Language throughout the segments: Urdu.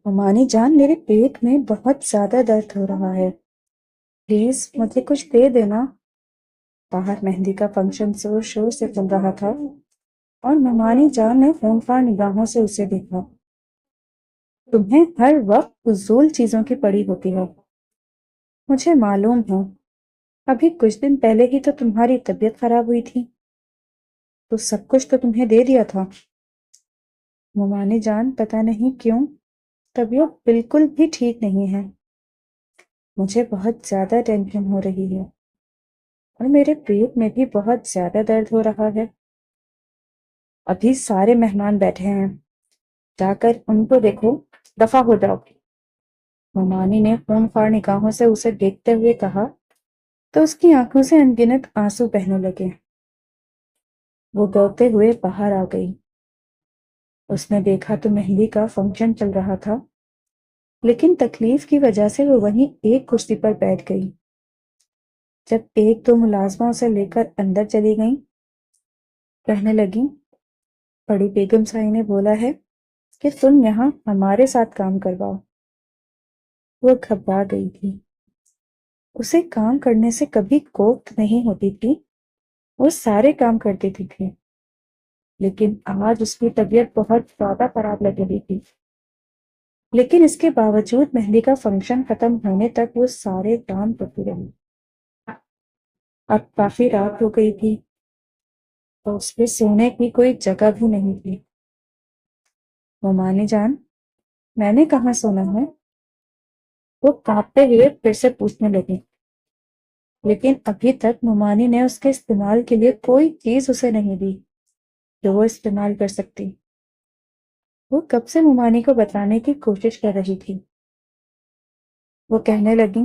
ممانی جان، میرے پیٹ میں بہت زیادہ درد ہو رہا ہے، پلیز مجھے کچھ دے دینا۔ باہر مہندی کا فنکشن زور شور سے چل رہا تھا اور ممانی جان نے خونخوار نگاہوں سے اسے دیکھا۔ تمہیں ہر وقت فضول چیزوں کی پڑی ہوتی ہے، مجھے معلوم ہے۔ ابھی کچھ دن پہلے ہی تو تمہاری طبیعت خراب ہوئی تھی، تو سب کچھ تو تمہیں دے دیا تھا۔ ممانی جان، پتہ نہیں کیوں طبیعت بالکل بھی ٹھیک نہیں ہے، مجھے بہت زیادہ ٹینشن ہو رہی ہے اور میرے پیٹ میں بھی بہت زیادہ درد ہو رہا ہے۔ ابھی سارے مہمان بیٹھے ہیں، جا کر ان کو دیکھو، دفع ہو جاؤ۔ ممانی نے خونخوار نگاہوں سے اسے دیکھتے ہوئے کہا تو اس کی آنکھوں سے انگنت آنسو بہنے لگے۔ وہ دوڑتے ہوئے باہر آ گئی۔ اس نے دیکھا تو مہندی کا فنکشن چل رہا تھا، لیکن تکلیف کی وجہ سے وہ وہیں ایک کرسی پر بیٹھ گئی۔ جب ایک دو ملازمہ اسے لے کر اندر چلی گئیں، کہنے لگیں، بڑی بیگم صاحب نے بولا ہے کہ تم یہاں ہمارے ساتھ کام کرواؤ۔ وہ گھبرا گئی تھی، اسے کام کرنے سے کبھی کوفت نہیں ہوتی تھی، وہ سارے کام کر دیتی تھی، لیکن آج اس کی طبیعت بہت زیادہ خراب لگ رہی تھی۔ لیکن اس کے باوجود مہندی کا فنکشن ختم ہونے تک وہ سارے کام کرتی رہی۔ اب کافی رات ہو گئی تھی اور اس کے سونے کی کوئی جگہ بھی نہیں تھی۔ ممانی جان، میں نے کہاں سونا ہے؟ وہ کانپتے ہوئے پھر سے پوچھنے لگی، لیکن ابھی تک ممانی نے اس کے استعمال کے لیے کوئی چیز اسے نہیں دی جو وہ استعمال کر سکتی۔ وہ کب سے ممانی کو بتانے کی کوشش کر رہی تھی۔ وہ کہنے لگی،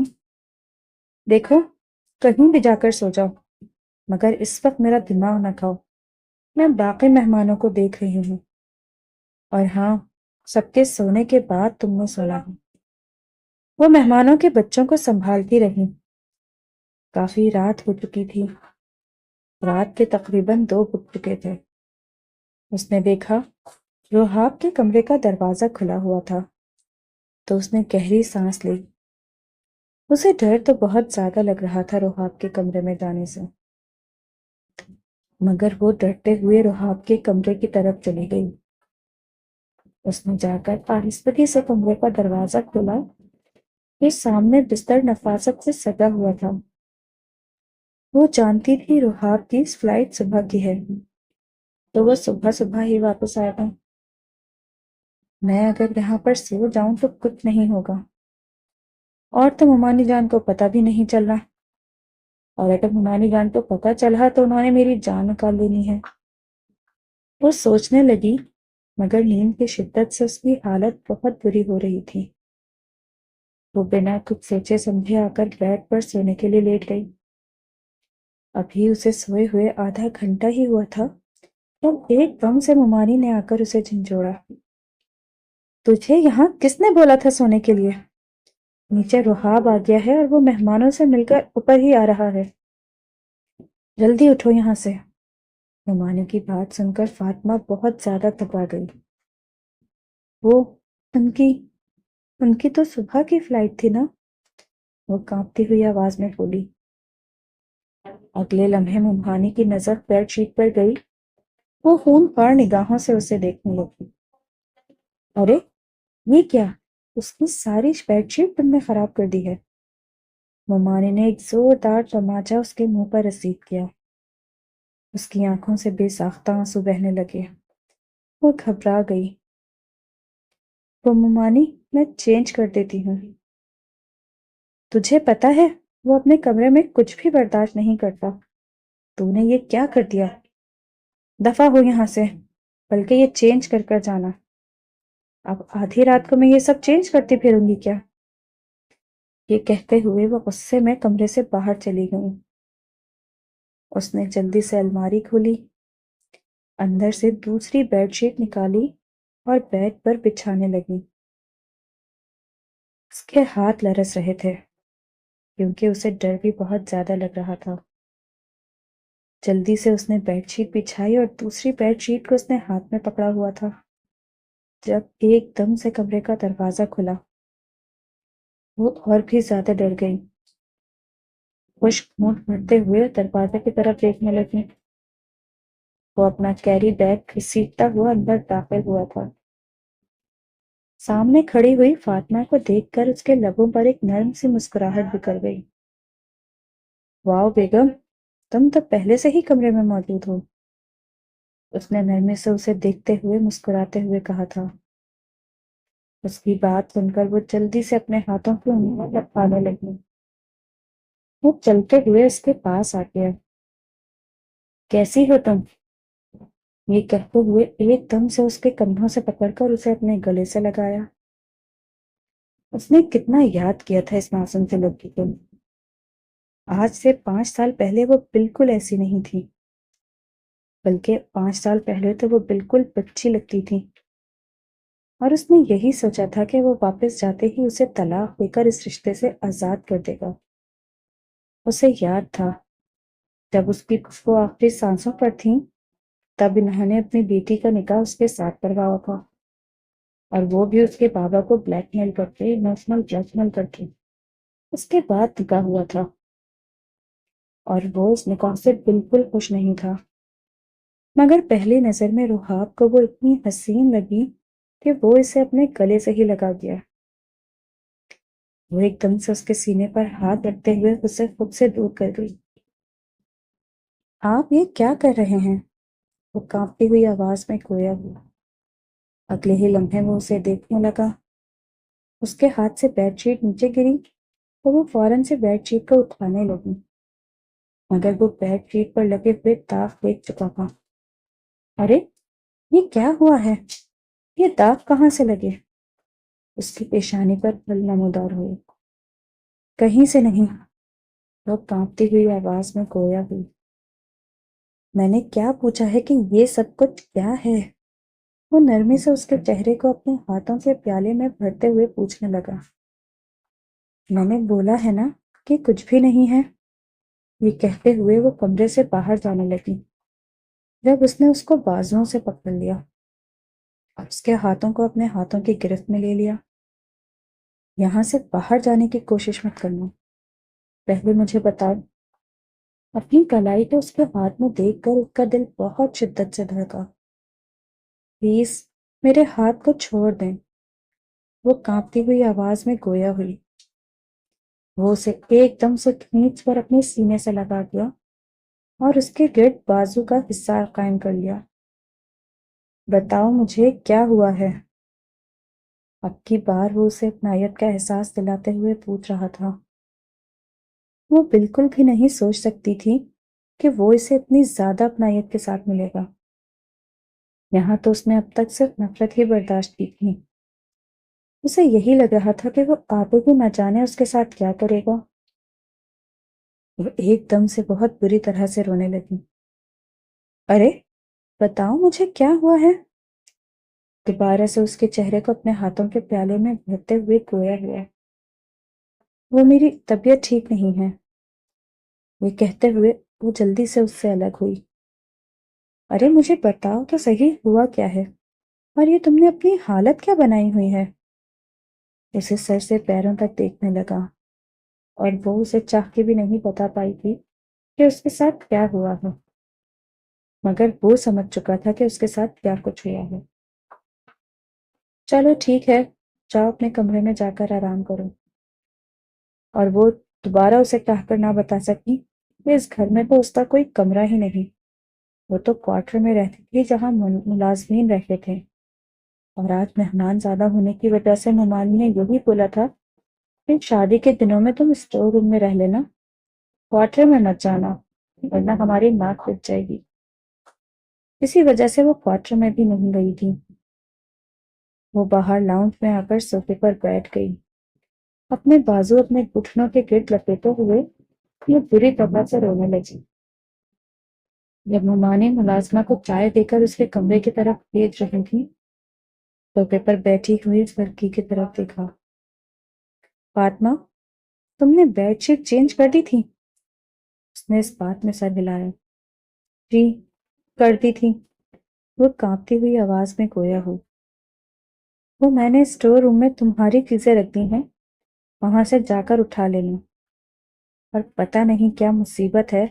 دیکھو، کہیں بھی جا کر سو جاؤ، مگر اس وقت میرا دماغ نہ کھاؤ، میں باقی مہمانوں کو دیکھ رہی ہوں، اور ہاں، سب کے سونے کے بعد تم نے سونا ہے۔ وہ مہمانوں کے بچوں کو سنبھالتی رہی۔ کافی رات ہو چکی تھی، رات کے تقریباً 2 بج چکے تھے۔ اس نے دیکھا روحاب کے کمرے کا دروازہ کھلا ہوا تھا، تو اس نے گہری سانس لی۔ اسے ڈر تو بہت زیادہ لگ رہا تھا روحاب کے کمرے میں جانے سے، مگر وہ ڈرتے ہوئے روحاب کے کمرے کی طرف چلی گئی۔ اس نے جا کر آہستگی سے کمرے کا دروازہ کھولا۔ یہ سامنے بستر نفاست سے سجا ہوا تھا۔ وہ جانتی تھی روحاب کی فلائٹ صبح کی ہے، تو وہ صبح صبح ہی واپس آئے گا۔ میں اگر یہاں پر سو جاؤں تو کچھ نہیں ہوگا، اور تو ممانی جان کو پتہ بھی نہیں چلنا، اور اگر ممانی جان کو پتہ چلا تو انہوں نے میری جان نکال لینی ہے۔ وہ سوچنے لگی، مگر نیند کی شدت سے اس کی حالت بہت بری ہو رہی تھی۔ وہ بنا کچھ سوچے سمجھے آ کر بیڈ پر سونے کے لیے لیٹ گئی۔ ابھی اسے سوئے ہوئے آدھا گھنٹہ ہی ہوا تھا جب ایک دم سے ممانی نے آ کر اسے جھنجھوڑا۔ تجھے یہاں کس نے بولا تھا سونے کے لیے؟ نیچے روحاب آ گیا ہے اور وہ مہمانوں سے مل کر اوپر ہی آ رہا ہے، جلدی اٹھو یہاں سے۔ ممانی کی بات سن کر فاطمہ بہت زیادہ گھبرا گئی۔ وہ ان کی تو صبح کی فلائٹ تھی نا؟ وہ کانپتی ہوئی آواز میں بولی۔ اگلے لمحے ممانی کی نظر بیڈ شیٹ پر گئی۔ وہ خونخوار نگاہوں سے اسے دیکھنے لگی۔ ارے یہ کیا؟ اس کی ساری بیڈ شیٹ تم نے خراب کر دی ہے۔ ممانی نے ایک زوردار تماچا اس کے منہ پر رسید کیا۔ اس کی آنکھوں سے بے ساختہ آنسو بہنے لگے۔ وہ گھبرا گئی۔ وہ ممانی، میں چینج کر دیتی ہوں۔ تجھے پتا ہے وہ اپنے کمرے میں کچھ بھی برداشت نہیں کرتا، تو نے یہ کیا کر دیا؟ دفع ہو یہاں سے، بلکہ یہ چینج کر کر جانا۔ اب آدھی رات کو میں یہ سب چینج کرتی پھروں گی کیا؟ یہ کہتے ہوئے وہ غصے میں کمرے سے باہر چلی گئی۔ اس نے جلدی سے الماری کھولی، اندر سے دوسری بیڈ شیٹ نکالی اور بیڈ پر بچھانے لگی۔ اس کے ہاتھ لرز رہے تھے کیونکہ اسے ڈر بھی بہت زیادہ لگ رہا تھا۔ جلدی سے اس نے بیڈ شیٹ بچھائی اور دوسری بیڈ شیٹ کو اس نے ہاتھ میں پکڑا ہوا تھا۔ جب ایک دم سے کمرے کا دروازہ کھلا، وہ اور بھی زیادہ ڈر گئی۔ خشک ہونٹ بھرتے ہوئے دروازے کی طرف دیکھنے لگی۔ وہ اپنا کیری بیگ گھسیٹتا ہوا اندر داخل ہوا تھا۔ سامنے کھڑی ہوئی فاطمہ کو دیکھ کر اس کے لبوں پر ایک نرم سی مسکراہٹ بکھر گئی۔ واؤ بیگم، تم تو پہلے سے ہی کمرے میں موجود ہو، اس نے نرمی سے اسے دیکھتے ہوئے مسکراتے ہوئے کہا تھا۔ اس کی بات سن کر وہ جلدی سے اپنے ہاتھوں کی انگلیاں لپکانے لگی۔ وہ چلتے ہوئے اس کے پاس آ گیا۔ کیسی ہو تم؟ یہ کہتے ہوئے ایک دم سے اس کے کندھوں سے پکڑ کر اسے اپنے گلے سے لگایا۔ اس نے کتنا یاد کیا تھا اس معصوم سے لڑکی کو۔ آج سے 5 سال پہلے وہ بالکل ایسی نہیں تھی، بلکہ 5 سال پہلے تو وہ بالکل بچی لگتی تھی، اور اس نے یہی سوچا تھا کہ وہ واپس جاتے ہی اسے طلاق دے کر اس رشتے سے آزاد کر دے گا۔ اسے یاد تھا جب اس کی پھپھو آخری سانسوں پر تھیں، تب انہوں نے اپنی بیٹی کا نکاح اس کے ساتھ کروایا تھا، اور وہ بھی اس کے بابا کو بلیک میل کرتے، ایموشنل بلیک میل کرتے۔ اس کے بعد نکاح ہوا تھا، اور وہ اس نکاح سے بالکل خوش نہیں تھا، مگر پہلی نظر میں رحاب کو وہ اتنی حسین لگی کہ وہ اسے اپنے گلے سے ہی لگا گیا۔ وہ ایک دم سے اس کے سینے پر ہاتھ رکھتے ہوئے اسے خود سے دور کر گئی۔ آپ یہ کیا کر رہے ہیں؟ وہ کانپتی ہوئی آواز میں کھویا ہوا۔ اگلے ہی لمحے وہ اسے دیکھنے لگا۔ اس کے ہاتھ سے بیڈ شیٹ نیچے گری تو وہ فوراً سے بیڈ شیٹ کو اٹھانے لگی، مگر وہ بیڈ شیٹ پر لگے ہوئے داغ دیکھ چکا تھا۔ ارے یہ کیا ہوا ہے؟ یہ داغ کہاں سے لگے؟ اس کی پیشانی پر پھل نمودار ہوئے۔ کہیں سے نہیں، وہ کانپتی ہوئی آواز میں گویا ہوئی۔ میں نے کیا پوچھا ہے کہ یہ سب کچھ کیا ہے؟ وہ نرمی سے اس کے چہرے کو اپنے ہاتھوں کے پیالے میں بھرتے ہوئے پوچھنے لگا۔ میں نے بولا ہے نا کہ کچھ بھی نہیں ہے، یہ کہتے ہوئے وہ کمرے سے باہر جانے لگی، جب اس نے اس کو بازوؤں سے پکڑ لیا اور اس کے ہاتھوں کو اپنے ہاتھوں کی گرفت میں لے لیا۔ یہاں سے باہر جانے کی کوشش مت کرنا، پہلے مجھے بتاؤ۔ اپنی کلائی کو اس کے ہاتھ میں دیکھ کر اس کا دل بہت شدت سے دھڑکا۔ پلیز میرے ہاتھ کو چھوڑ دیں، وہ کانپتی ہوئی آواز میں گویا ہوئی۔ وہ اسے ایک دم سے کھینچ کر اپنے سینے سے لگا دیا اور اس کے گرد بازو کا حصہ قائم کر لیا۔ بتاؤ مجھے کیا ہوا ہے؟ اب کی بار وہ اسے اپنائیت کا احساس دلاتے ہوئے پوچھ رہا تھا۔ وہ بالکل بھی نہیں سوچ سکتی تھی کہ وہ اسے اتنی زیادہ اپنائیت کے ساتھ ملے گا۔ یہاں تو اس نے اب تک صرف نفرت ہی برداشت کی تھی۔ اسے یہی لگ رہا تھا کہ وہ آگے بھی نہ جانے اس کے ساتھ کیا کرے گا۔ وہ ایک دم سے بہت بری طرح سے رونے لگی۔ ارے بتاؤ مجھے کیا ہوا ہے؟ دوبارہ سے اس کے چہرے کو اپنے ہاتھوں کے پیالے میں بھرتے ہوئے گویا ہوا۔ وہ میری طبیعت ٹھیک نہیں ہے، یہ کہتے ہوئے وہ جلدی سے اس سے الگ ہوئی۔ ارے مجھے بتاؤ تو صحیح ہوا کیا ہے، اور یہ تم نے اپنی حالت کیا بنائی ہوئی ہے؟ اسے سر سے پیروں تک دیکھنے لگا، اور وہ اسے چاہ کے بھی نہیں بتا پائی تھی کہ اس کے ساتھ کیا ہوا ہے، مگر وہ سمجھ چکا تھا کہ اس کے ساتھ کیا کچھ ہوا ہے۔ چلو ٹھیک ہے، جاؤ اپنے کمرے میں جا کر آرام کرو۔ اور وہ دوبارہ اسے کہہ کر نہ بتا سکی کہ اس گھر میں تو اس کا کوئی کمرہ ہی نہیں، وہ تو کوارٹر میں رہتی تھی جہاں ملازمین رہتے تھے، اور آج مہمان زیادہ ہونے کی وجہ سے ممالک نے یہی بولا تھا کہ شادی کے دنوں میں تم اسٹور روم میں رہ لینا، کوارٹر میں مت جانا، ورنہ ہماری ناک پھٹ جائے گی۔ اسی وجہ سے وہ کوارٹر میں بھی نہیں گئی تھی۔ وہ باہر لاؤنج میں آ کر صوفے پر بیٹھ گئی، اپنے بازو اپنے گھٹنوں کے گرد لپیٹے ہوئے یہ بری طرح سے رونے لگی۔ جب ممانی ملازمہ کو چائے دے کر اس کے کمرے کی طرف بھیج رہی تھی، صوفے پر بیٹھی ہوئی اس لڑکی کی طرف دیکھا۔ فاطمہ، تم نے بیڈ شیٹ چینج کر دی تھی؟ اس نے اس بات میں سر ہلایا۔ جی کر دی تھی، وہ کانپتی ہوئی آواز میں گویا ہو۔ وہ میں نے اسٹور روم میں تمہاری چیزیں رکھ دی ہیں، وہاں سے جا کر اٹھا لینا۔ اور پتہ نہیں کیا مصیبت ہے،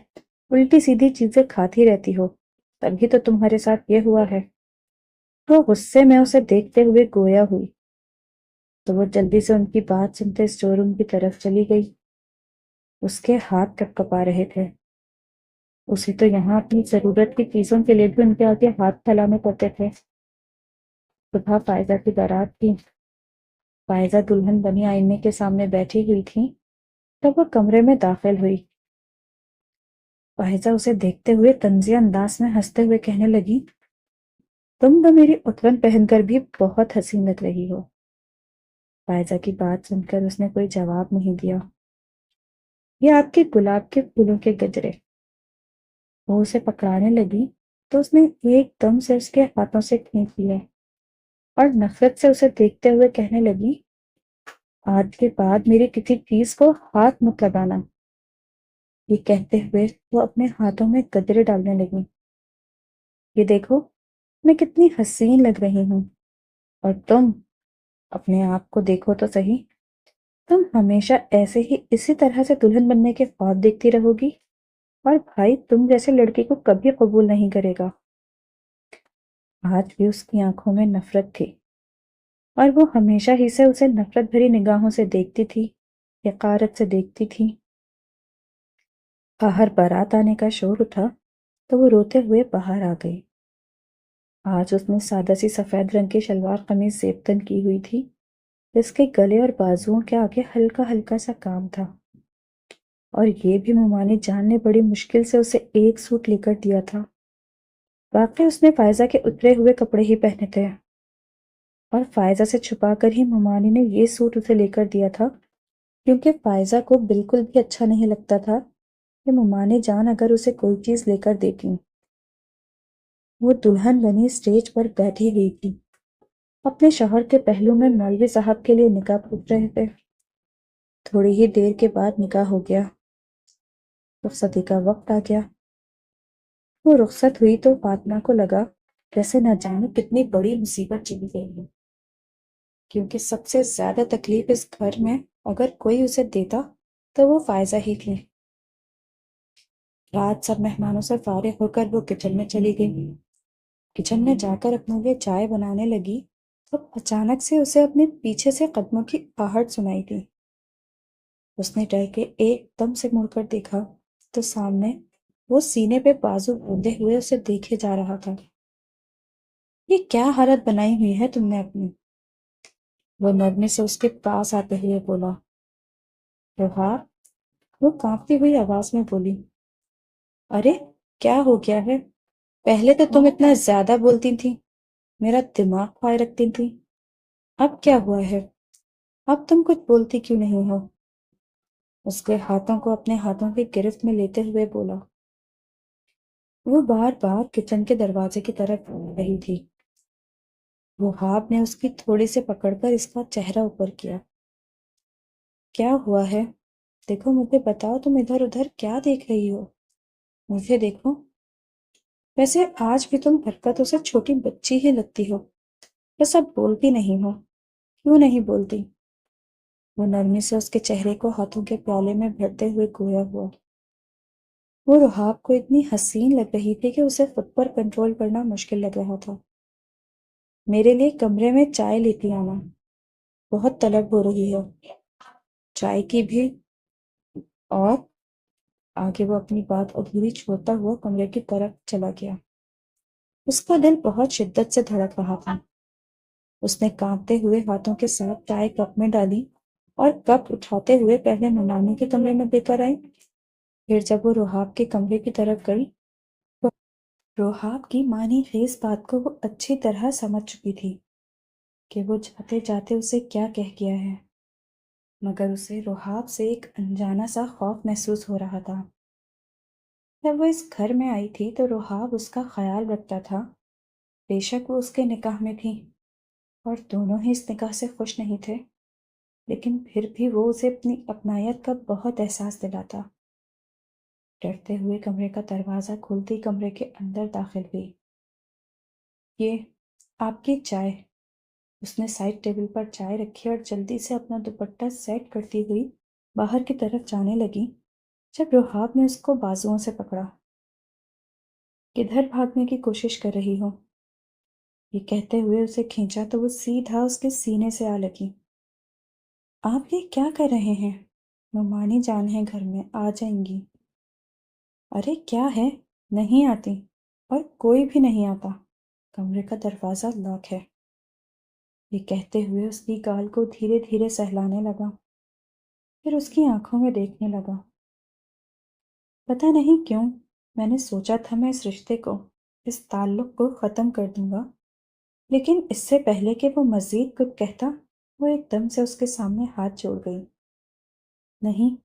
الٹی سیدھی چیزیں کھاتی رہتی ہو، تبھی تو تمہارے ساتھ یہ ہوا ہے۔ وہ غصے میں اسے دیکھتے ہوئے گویا ہوئی تو وہ جلدی سے ان کی بات سنتے اسٹور روم کی طرف چلی گئی۔ اس کے ہاتھ کپ کپا رہے تھے، اسے تو یہاں اپنی ضرورت کی چیزوں کے لیے بھی ان کے آگے ہاتھ پھیلانے پڑتے تھے۔ صبح فائزہ کی بارات تھی، فائزہ دلہن بنی آئینے کے سامنے بیٹھی ہوئی تھی تب وہ کمرے میں داخل ہوئی۔ فائزہ اسے دیکھتے ہوئے طنزیہ انداز میں ہنستے ہوئے کہنے لگی، تم تو میری اترن پہن کر بھی بہت حسین لگ رہی ہو۔ فائزہ کی بات سن کر اس نے کوئی جواب نہیں دیا۔ یہ آپ کے گلاب کے پھولوں کے گجرے۔ وہ اسے پکڑانے لگی تو اس نے ایک دم سے اس کے ہاتھوں سے کھینچ لیا اور نفرت سے اسے دیکھتے ہوئے کہنے لگی، آج کے بعد میری کسی چیز کو ہاتھ مت لگانا۔ یہ کہتے ہوئے وہ اپنے ہاتھوں میں گجرے ڈالنے لگی۔ یہ دیکھو میں کتنی حسین لگ رہی ہوں، اور تم اپنے آپ کو دیکھو تو صحیح، تم ہمیشہ ایسے ہی اسی طرح سے دلہن بننے کے خواب دیکھتی رہو گی، اور بھائی تم جیسے لڑکی کو کبھی قبول نہیں کرے گا۔ آج بھی اس کی آنکھوں میں نفرت تھی، اور وہ ہمیشہ ہی سے اسے نفرت بھری نگاہوں سے دیکھتی تھی، حقارت سے دیکھتی تھی۔ باہر بارات آنے کا شور اٹھا تو وہ روتے ہوئے باہر آ گئی۔ آج اس نے سادہ سی سفید رنگ کی شلوار قمیض زیبتن کی ہوئی تھی، جس کے گلے اور بازوؤں کے آگے ہلکا ہلکا سا کام تھا، اور یہ بھی ممانی جان نے بڑی مشکل سے اسے ایک سوٹ لے کر دیا تھا۔ واقعی اس نے فائزہ کے اترے ہوئے کپڑے ہی پہنے تھے، اور فائزہ سے چھپا کر ہی ممانی نے یہ سوٹ اسے لے کر دیا تھا، کیونکہ فائزہ کو بالکل بھی اچھا نہیں لگتا تھا کہ ممانی جان اگر اسے کوئی چیز لے کر دیتی۔ وہ دلہن بنی اسٹیج پر بیٹھی ہوئی تھی، اپنے شوہر کے پہلو میں مولوی صاحب کے لیے نکاح پوچھ رہے تھے۔ تھوڑی ہی دیر کے بعد نکاح ہو گیا، رخصتی کا وقت آ گیا۔ وہ رخصت ہوئی تو فاطمہ کو لگا جیسے نہ جانے کتنی بڑی مصیبت چلی گئی ہے، کیونکہ سب سے زیادہ تکلیف اس گھر میں اگر کوئی اسے دیتا تو وہ فائزہ ہی تھی۔ رات سب مہمانوں سے فارغ ہو کر وہ کچن میں چلی گئی۔ کچن میں جا کر اپنے لیے چائے بنانے لگی تو اچانک سے اسے اپنے پیچھے سے قدموں کی آہٹ سنائی دی۔ اس نے ڈر کے ایک دم سے مڑ کر دیکھا تو سامنے وہ سینے پہ بازو باندھے ہوئے اسے دیکھے جا رہا تھا۔ یہ کیا حالت بنائی ہوئی ہے تم نے اپنی؟ وہ نرمی سے اس کے پاس آتے ہوئے بولا۔ روحا، وہ کانپتی ہوئی آواز میں بولی، ارے کیا ہو گیا ہے؟ پہلے تو تم اتنا زیادہ بولتی تھی، میرا دماغ کھائے رکھتی تھی، اب کیا ہوا ہے؟ اب تم کچھ بولتی کیوں نہیں ہو؟ اس کے ہاتھوں کو اپنے ہاتھوں کی گرفت میں لیتے ہوئے بولا۔ وہ بار بار کچن کے دروازے کی طرف رہی تھی۔ وہاب نے اس کی تھوڑی سے پکڑ کر اس کا چہرہ اوپر کیا۔ کیا ہوا ہے؟ دیکھو مجھے بتاؤ، تم ادھر ادھر کیا دیکھ رہی ہو؟ مجھے دیکھو۔ ویسے آج بھی تم حرکتوں سے چھوٹی بچی ہی لگتی ہو، بس اب بولتی نہیں ہو، کیوں نہیں بولتی؟ وہ نرمی سے اس کے چہرے کو ہاتھوں کے پیالے میں بھرتے ہوئے گویا ہوا۔ وہ رحاب کو اتنی حسین لگ رہی تھی کہ اسے خود پر کنٹرول کرنا مشکل لگ رہا تھا۔ میرے لیے کمرے میں چائے لیتی آنا، بہت طلب ہو رہی ہے چائے کی بھی۔ اور آگے وہ اپنی بات ادھوری چھوڑتا ہوا کمرے کی طرف چلا گیا۔ اس کا دل بہت شدت سے دھڑک رہا تھا۔ اس نے کانپتے ہوئے ہاتھوں کے ساتھ چائے کپ میں ڈالی اور کپ اٹھاتے ہوئے پہلے ننانی کے کمرے میں دے کر آئی۔ پھر جب وہ روحاب کے کمرے کی طرف گئی تو روحاب کی معنی خیز بات کو وہ اچھی طرح سمجھ چکی تھی کہ وہ جاتے جاتے اسے کیا کہہ گیا ہے، مگر اسے روحاب سے ایک انجانا سا خوف محسوس ہو رہا تھا۔ جب وہ اس گھر میں آئی تھی تو روحاب اس کا خیال رکھتا تھا، بے شک وہ اس کے نکاح میں تھی اور دونوں ہی اس نکاح سے خوش نہیں تھے، لیکن پھر بھی وہ اسے اپنی اپنائیت کا بہت احساس دلاتا۔ ڈرتے ہوئے کمرے کا دروازہ کھولتی کمرے کے اندر داخل ہوئی۔ یہ آپ کی چائے۔ اس نے سائڈ ٹیبل پر چائے رکھی اور جلدی سے اپنا دوپٹہ سیٹ کرتی ہوئی باہر کی طرف جانے لگی جب رحاب نے اس کو بازوؤں سے پکڑا۔ کدھر بھاگنے کی کوشش کر رہی ہو؟ یہ کہتے ہوئے اسے کھینچا تو وہ سیدھا اس کے سینے سے آ لگی۔ آپ یہ کیا کر رہے ہیں؟ نعمانی جان ہے گھر میں، آ جائیں گی۔ ارے کیا ہے؟ نہیں آتی، اور کوئی بھی نہیں آتا، کمرے کا دروازہ لاک ہے۔ یہ کہتے ہوئے اس کی گال کو دھیرے دھیرے سہلانے لگا، پھر اس کی آنکھوں میں دیکھنے لگا۔ پتہ نہیں کیوں میں نے سوچا تھا میں اس رشتے کو، اس تعلق کو ختم کر دوں گا، لیکن اس سے پہلے کہ وہ مزید کچھ کہتا وہ ایک دم سے اس کے سامنے ہاتھ جوڑ گئی۔ نہیں،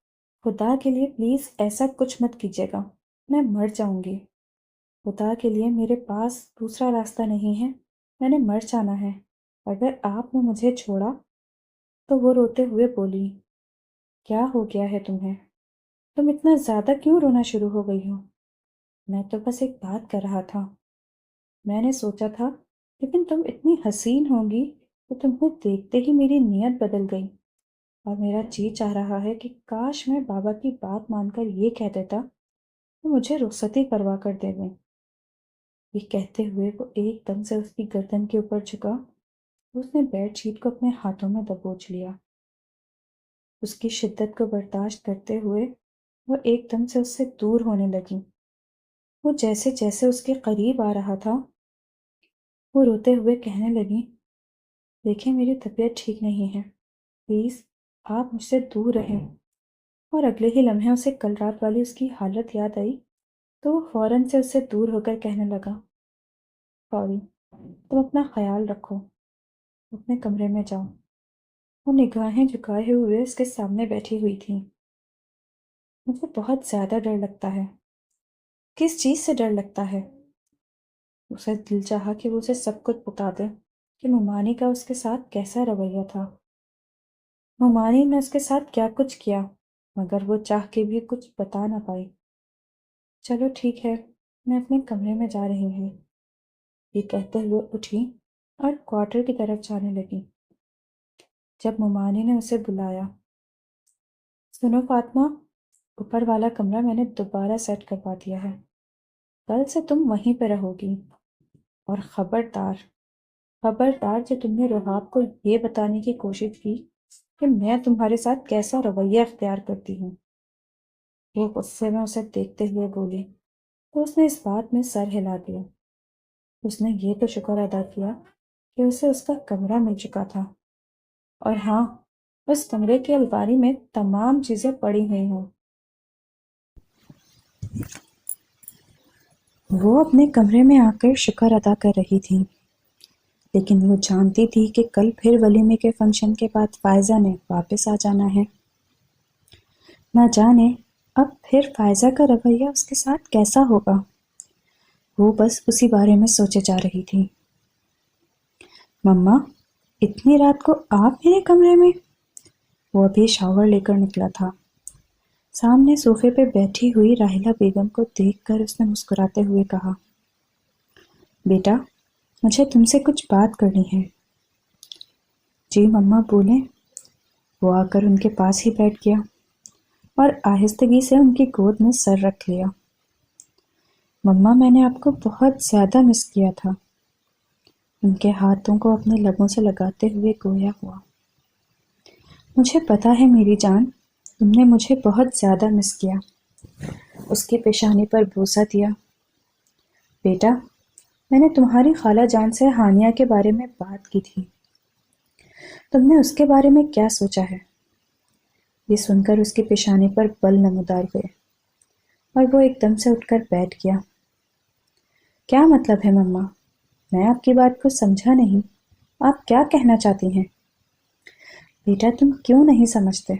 خدا کے لیے پلیز ایسا کچھ مت کیجیے گا، میں مر جاؤں گی۔ خدا کے لیے میرے پاس دوسرا راستہ نہیں ہے، میں نے مر جانا ہے، اگر آپ نے مجھے چھوڑا۔ تو وہ روتے ہوئے بولی، کیا ہو گیا ہے تمہیں؟ تم اتنا زیادہ کیوں رونا شروع ہو گئی ہو؟ میں تو بس ایک بات کر رہا تھا، میں نے سوچا تھا، لیکن تم اتنی حسین ہوگی تو تمہیں دیکھتے ہی میری نیت بدل گئی، اور میرا جی چاہ رہا ہے کہ کاش میں بابا کی بات مان کر یہ کہہ دیتا تو مجھے رخصتی کروا کر دے دیں۔ یہ کہتے ہوئے وہ ایک دم سے اس کی گردن کے اوپر جھکا، اس نے بیڈ شیٹ کو اپنے ہاتھوں میں دبوچ لیا۔ اس کی شدت کو برداشت کرتے ہوئے وہ ایک دم سے اس سے دور ہونے لگی۔ وہ جیسے جیسے اس کے قریب آ رہا تھا وہ روتے ہوئے کہنے لگی، دیکھیں میری طبیعت ٹھیک نہیں ہے، پلیز آپ مجھ سے دور رہیں۔ اور اگلے ہی لمحے اسے کل رات والی اس کی حالت یاد آئی تو وہ فوراً سے اس سے دور ہو کر کہنے لگا، سوری، تم اپنا خیال رکھو، اپنے کمرے میں جاؤ۔ وہ نگاہیں جھکائے ہوئے اس کے سامنے بیٹھی ہوئی تھی۔ مجھے بہت زیادہ ڈر لگتا ہے۔ کس چیز سے ڈر لگتا ہے؟ اسے دل چاہا کہ وہ اسے سب کچھ بتا دے کہ نعمانی کا اس کے ساتھ کیسا رویہ تھا، نعمانی نے اس کے ساتھ کیا کچھ کیا، مگر وہ چاہ کے بھی کچھ بتا نہ پائی۔ چلو ٹھیک ہے، میں اپنے کمرے میں جا رہی ہوں، یہ کہتے ہوئے اٹھی اور کوارٹر کی طرف جانے لگی۔ جب نعمانی نے اسے بلایا، سنو فاطمہ، اوپر والا کمرہ میں نے دوبارہ سیٹ کروا دیا ہے، کل سے تم وہیں پہ رہو گی، اور خبردار خبردار جو تم نے رحاب کو یہ بتانے کی کوشش کی کہ میں تمہارے ساتھ کیسا رویہ اختیار کرتی ہوں۔ وہ غصے میں اسے دیکھتے ہوئے بولی تو اس نے اس بات میں سر ہلا دیا۔ اس نے یہ تو شکر ادا کیا کہ اسے اس کا کمرہ مل چکا تھا، اور ہاں، اس کمرے کی الماری میں تمام چیزیں پڑی ہوئی ہوں۔ وہ اپنے کمرے میں آ کر شکر ادا کر رہی تھی، لیکن وہ جانتی تھی کہ کل پھر ولیمے کے فنکشن کے بعد فائزہ نے واپس آ جانا ہے۔ نہ جانے اب پھر فائزہ کا رویہ اس کے ساتھ کیسا ہوگا۔ وہ بس اسی بارے میں سوچے جا رہی تھی۔ مما، اتنی رات کو آپ میرے کمرے میں؟ وہ ابھی شاور لے کر نکلا تھا۔ سامنے صوفے پہ بیٹھی ہوئی راحلہ بیگم کو دیکھ کر اس نے مسکراتے ہوئے کہا، بیٹا، مجھے تم سے کچھ بات کرنی ہے۔ جی مما، بولیں۔ وہ آ کر ان کے پاس ہی بیٹھ گیا اور آہستگی سے ان کی گود میں سر رکھ لیا۔ مما، میں نے آپ کو بہت زیادہ مس کیا تھا۔ ان کے ہاتھوں کو اپنے لبوں سے لگاتے ہوئے گویا ہوا، مجھے پتا ہے میری جان، تم نے مجھے بہت زیادہ مس کیا۔ اس کی پیشانی پر بوسہ دیا۔ بیٹا، میں نے تمہاری خالہ جان سے ہانیہ کے بارے میں بات کی تھی، تم نے اس کے بارے میں کیا سوچا ہے؟ یہ سن کر اس کی پیشانی پر بل نمودار ہوئے اور وہ ایک دم سے اٹھ کر بیٹھ گیا۔ کیا مطلب ہے مما؟ میں آپ کی بات کو سمجھا نہیں، آپ کیا کہنا چاہتی ہیں؟ بیٹا، تم کیوں نہیں سمجھتے؟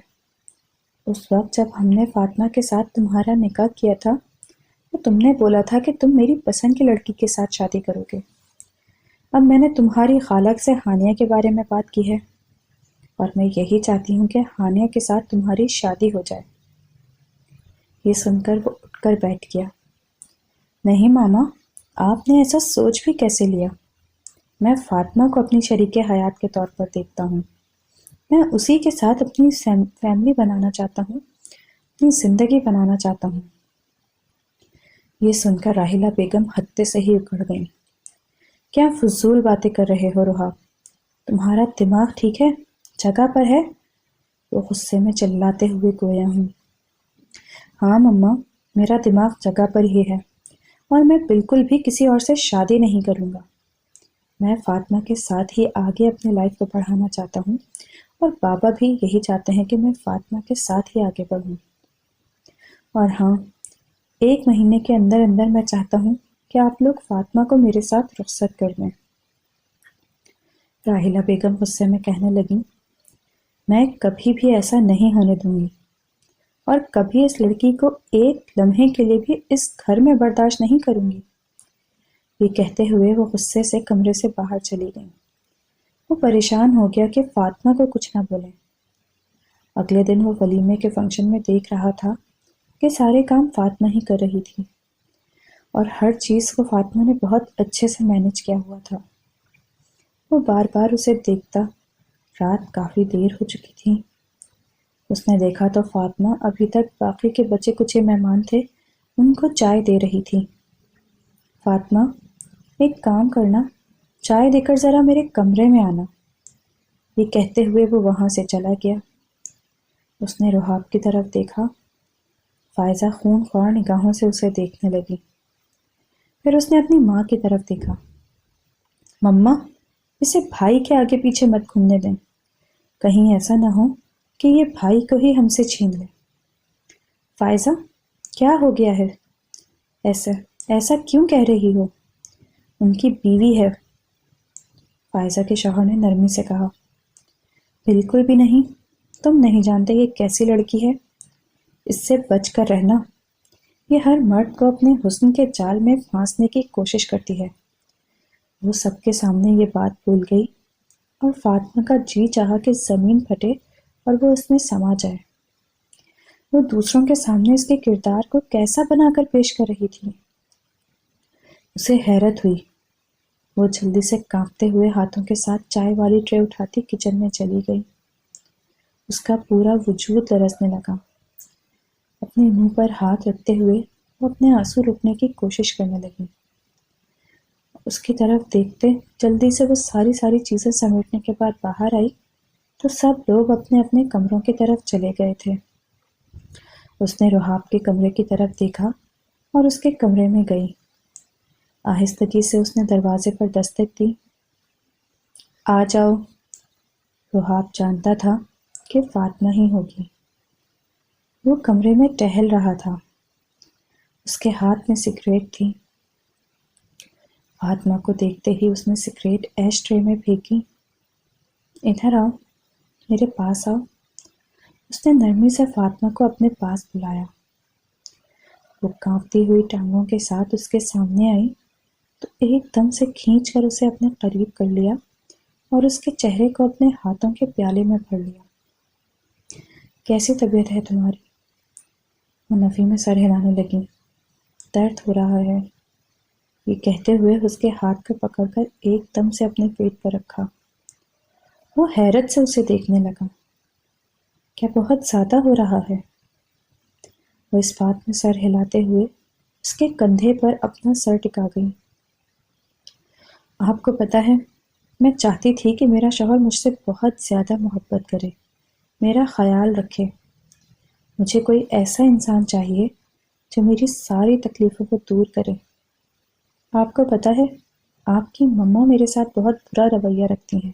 اس وقت جب ہم نے فاطمہ کے ساتھ تمہارا نکاح کیا تھا تو تم نے بولا تھا کہ تم میری پسند کی لڑکی کے ساتھ شادی کرو گے۔ اب میں نے تمہاری خالہ سے ہانیہ کے بارے میں بات کی ہے، اور میں یہی چاہتی ہوں کہ ہانیہ کے ساتھ تمہاری شادی ہو جائے۔ یہ سن کر وہ اٹھ کر بیٹھ گیا۔ نہیں ماما، آپ نے ایسا سوچ بھی کیسے لیا؟ میں فاطمہ کو اپنی شریک حیات کے طور پر دیکھتا ہوں۔ میں اسی کے ساتھ اپنی فیملی بنانا چاہتا ہوں، اپنی زندگی بنانا چاہتا ہوں۔ یہ سن کر راحیلہ بیگم ہتے سے ہی اکڑ گئیں۔ کیا فضول باتیں کر رہے ہو رحاب؟ تمہارا دماغ ٹھیک ہے؟ جگہ پر ہے؟ وہ غصے میں چلاتے ہوئے گویا ہوں۔ ہاں مما، میرا دماغ جگہ پر ہی ہے، اور میں بالکل بھی کسی اور سے شادی نہیں کروں گا۔ میں فاطمہ کے ساتھ ہی آگے اپنی لائف کو بڑھانا چاہتا ہوں، اور بابا بھی یہی چاہتے ہیں کہ میں فاطمہ کے ساتھ ہی آگے بڑھوں۔ اور ہاں، 1 مہینے کے اندر اندر میں چاہتا ہوں کہ آپ لوگ فاطمہ کو میرے ساتھ رخصت کر دیں۔ راحیلہ بیگم غصے میں کہنے لگیں، میں کبھی بھی ایسا نہیں ہونے دوں گی، اور کبھی اس لڑکی کو 1 لمحے کے لیے بھی اس گھر میں برداشت نہیں کروں گی۔ یہ کہتے ہوئے وہ غصے سے کمرے سے باہر چلی گئیں۔ وہ پریشان ہو گیا کہ فاطمہ کو کچھ نہ بولیں۔ اگلے دن وہ ولیمے کے فنکشن میں دیکھ رہا تھا کہ سارے کام فاطمہ ہی کر رہی تھی، اور ہر چیز کو فاطمہ نے بہت اچھے سے مینج کیا ہوا تھا۔ وہ بار بار اسے دیکھتا۔ رات کافی دیر ہو چکی تھی۔ اس نے دیکھا تو فاطمہ ابھی تک باقی کے بچے کچھ مہمان تھے، ان کو چائے دے رہی تھی۔ فاطمہ، ایک کام کرنا، چائے دے کر ذرا میرے کمرے میں آنا۔ یہ کہتے ہوئے وہ وہاں سے چلا گیا۔ اس نے رحاب کی طرف دیکھا۔ فائزہ خون خوار نگاہوں سے اسے دیکھنے لگی۔ پھر اس نے اپنی ماں کی طرف دیکھا۔ مما، اسے بھائی کے آگے پیچھے مت گھومنے دیں، کہیں ایسا نہ ہو کہ یہ بھائی کو ہی ہم سے چھین لے۔ فائزہ، کیا ہو گیا ہے؟ ایسا کیوں کہہ رہی ہو؟ ان کی بیوی ہے، فائزہ کے شوہر نے نرمی سے کہا۔ بالکل بھی نہیں، تم نہیں جانتے یہ کیسی لڑکی ہے، اس سے بچ کر رہنا۔ یہ ہر مرد کو اپنے حسن کے جال میں پھانسنے کی کوشش کرتی ہے۔ وہ سب کے سامنے یہ بات بھول گئی، اور فاطمہ کا جی چاہا کہ زمین پھٹے اور وہ اس میں سما جائے۔ وہ دوسروں کے سامنے اس کے کردار کو کیسا بنا کر پیش کر رہی تھی۔ اسے حیرت ہوئی۔ وہ جلدی سے کانپتے ہوئے ہاتھوں کے ساتھ چائے والی ٹرے اٹھاتی کچن میں چلی گئی۔ اس کا پورا وجود لرزنے لگا۔ اپنے منہ پر ہاتھ رکھتے ہوئے وہ اپنے آنسو روکنے کی کوشش کرنے لگی۔ اس کی طرف دیکھتے جلدی سے وہ ساری چیزیں سمیٹنے کے بعد باہر آئی تو سب لوگ اپنے اپنے کمروں کی طرف چلے گئے تھے۔ اس نے رحاب کے کمرے کی طرف دیکھا اور اس کے کمرے میں گئی۔ آہستگی سے اس نے دروازے پر دستک دی۔ آ جاؤ۔ رحاب جانتا تھا کہ فاطمہ ہی ہوگی۔ وہ کمرے میں ٹہل رہا تھا۔ اس کے ہاتھ میں سگریٹ تھی۔ فاطمہ کو دیکھتے ہی اس نے سگریٹ ایش ٹرے میں پھینکی۔ ادھر آؤ، میرے پاس آؤ۔ اس نے نرمی سے فاطمہ کو اپنے پاس بلایا۔ وہ کانپتی ہوئی ٹانگوں کے ساتھ اس کے سامنے آئی تو ایک دم سے کھینچ کر اسے اپنے قریب کر لیا اور اس کے چہرے کو اپنے ہاتھوں کے پیالے میں بھر لیا۔ کیسی طبیعت ہے تمہاری؟ وہ نفی میں سر ہلانے لگی۔ درد ہو رہا ہے، یہ کہتے ہوئے اس کے ہاتھ کو پکڑ کر ایک دم سے اپنے پیٹ پر رکھا۔ وہ حیرت سے اسے دیکھنے لگا۔ کیا بہت زیادہ ہو رہا ہے؟ وہ اس بات میں سر ہلاتے ہوئے اس کے کندھے پر اپنا سر ٹکا گئی۔ آپ کو پتہ ہے، میں چاہتی تھی کہ میرا شوہر مجھ سے بہت زیادہ محبت کرے، میرا خیال رکھے۔ مجھے کوئی ایسا انسان چاہیے جو میری ساری تکلیفوں کو دور کرے۔ آپ کو پتہ ہے، آپ کی مما میرے ساتھ بہت برا رویہ رکھتی ہیں۔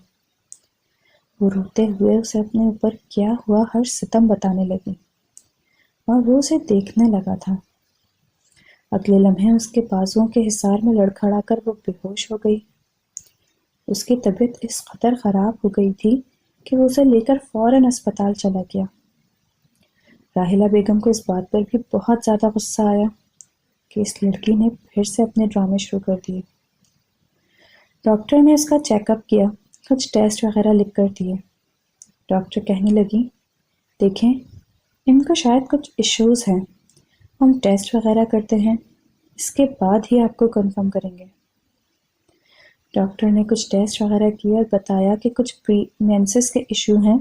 وہ روتے ہوئے اسے اپنے اوپر کیا ہوا ہر ستم بتانے لگی، اور وہ اسے دیکھنے لگا تھا۔ اگلے لمحے اس کے بازوؤں کے حصار میں لڑکھڑا کر وہ بے ہوش ہو گئی۔ اس کی طبیعت اس قدر خراب ہو گئی تھی کہ وہ اسے لے کر فوراً اسپتال چلا گیا۔ راحیلہ بیگم کو اس بات پر بھی بہت زیادہ غصہ آیا کہ اس لڑکی نے پھر سے اپنے ڈرامے شروع کر دیے۔ ڈاکٹر نے اس کا چیک اپ کیا، کچھ ٹیسٹ وغیرہ لکھ کر دیے۔ ڈاکٹر کہنے لگی، دیکھیں، ان کو شاید کچھ ایشوز ہیں، ہم ٹیسٹ وغیرہ کرتے ہیں، اس کے بعد ہی آپ کو کنفرم کریں گے۔ ڈاکٹر نے کچھ ٹیسٹ وغیرہ کیا اور بتایا کہ کچھ مینسس کے ایشو ہیں